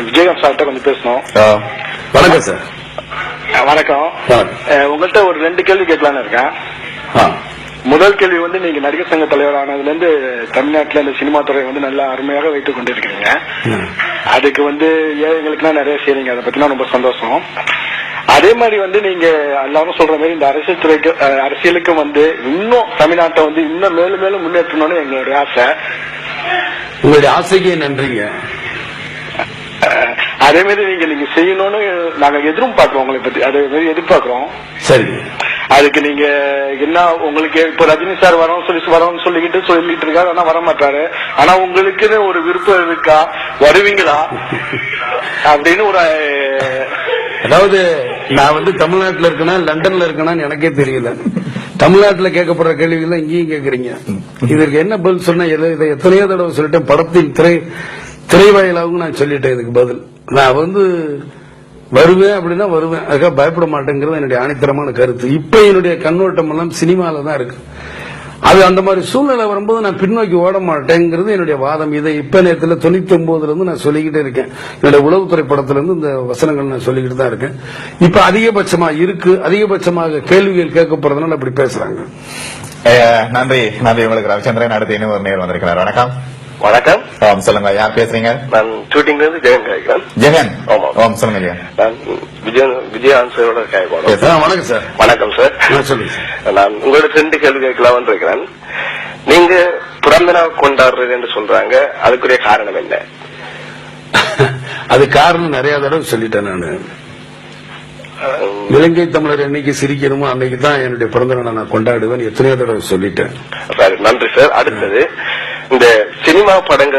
விஜயகாந்த் சார்கிட்ட கொஞ்சம் பேசணும். வணக்கம் சார். வணக்கம். உங்கள்கிட்ட ஒரு 2 கேள்வி கேட்கலான்னு இருக்கேன். முதல் கேள்வி வந்து நீங்க நடிகர் சங்க தலைவர் ஆனதுல இருந்து தமிழ்நாட்டுல இந்த சினிமா துறை வந்து நல்லா அருமையாக வைத்துக் கொண்டிருக்கீங்க. அதுக்கு வந்து ஏழைகளுக்குனா நிறைய செய்றீங்க, அதை பத்தினா ரொம்ப சந்தோஷம். அதே மாதிரி வந்து நீங்க எல்லாரும் சொல்ற மாதிரி இந்த அரசியல் துறைக்கு அரசியலுக்கு வந்து இன்னும் தமிழ்நாட்டை வந்து இன்னும் மேலும் மேலும் முன்னேற்றணும்னு எங்களுடைய ஆசை. உங்களுடைய ஆசைக்கு நன்றிங்க. அதே மாதிரி நீங்க செய்யணும்னு நாங்க எதிர்பார்க்கிறோம், உங்களை பத்தி அதே மாதிரி எதிர்பார்க்கிறோம். சரி, அதுக்கு நீங்க என்ன உங்களுக்கு இப்ப ரஜினி சார் வரோம்னு சொல்லிட்டு இருக்காரு, ஆனா வர மாட்டாரு. ஆனா உங்களுக்குன்னு ஒரு விருப்பம் இருக்கா, வருவீங்களா அப்படின்னு ஒரு அதாவது நான் வந்து தமிழ்நாட்டில் இருக்கேனா லண்டன்ல இருக்கேனான்னு எனக்கே தெரியல. தமிழ்நாட்டில் கேட்கப்படுற கேள்விகள் இங்கேயும் கேட்கறீங்க. இதற்கு என்ன பதில் சொன்னா இதை எத்தனையோ தடவை சொல்லிட்டேன். படத்தின் திரைவாயிலாகவும் நான் சொல்லிட்டேன். இதுக்கு பதில் நான் வந்து வருவேன் அப்படின்னா வருவேன், அதுக்காக பயப்பட மாட்டேங்கிறது என்னுடைய ஆணித்தரமான கருத்து. இப்ப என்னுடைய கண்ணோட்டம் எல்லாம் சினிமால தான் இருக்கு. அது அந்த மாதிரி சூழ்நிலை வரும்போது நான் பின்னோக்கி ஓட மாட்டேங்கிறது என்னுடைய வாதம். இதை இப்ப நேரத்தில் 99 இருந்து நான் சொல்லிக்கிட்டே இருக்கேன். என்னுடைய உளவுத்துறை படத்திலிருந்து இந்த வசனங்கள் நான் சொல்லிக்கிட்டு தான் இருக்கேன். இப்ப அதிகபட்சமாக கேள்விகள் கேட்கப்படுறதுனால அப்படி பேசுறாங்க. நன்றி உங்களுக்கு ரவிச்சந்திரன். அடுத்து இன்னும் ஒரு நேர் வந்திருக்கிறார். வணக்கம். வணக்கம். சொல்லுங்க, யார் பேசுறீங்க? நான் ஷூட்டிங்ல இருந்து ஜெகன் கேட்கிறேன். ஜெகன். சொல்லுங்க ஜெகன். நான் விஜயகாந்த் சாரோட கேட்கணும். வணக்கம் சார். வணக்கம் சார். சொல்லுங்க சார். நான் உங்களோட 2 கேள்வி கேட்கலாம்னு இருக்கிறேன். நீங்க பிறந்த நாள் கொண்டாடுறது என்று சொல்றாங்க, அதுக்குரிய காரணம் என்ன? அது காரணம் நிறைய தடவை சொல்லிட்டேன். நான் இலங்கை தமிழர் என்னைக்கு சிரிக்கணுமோ அன்னைக்கு தான் என்னுடைய பிறந்த நாளை நான் கொண்டாடுவேன். எத்தனையோ தடவை சொல்லிட்டேன். நன்றி சார். அடுத்தது, இந்த சினிமா படங்கள்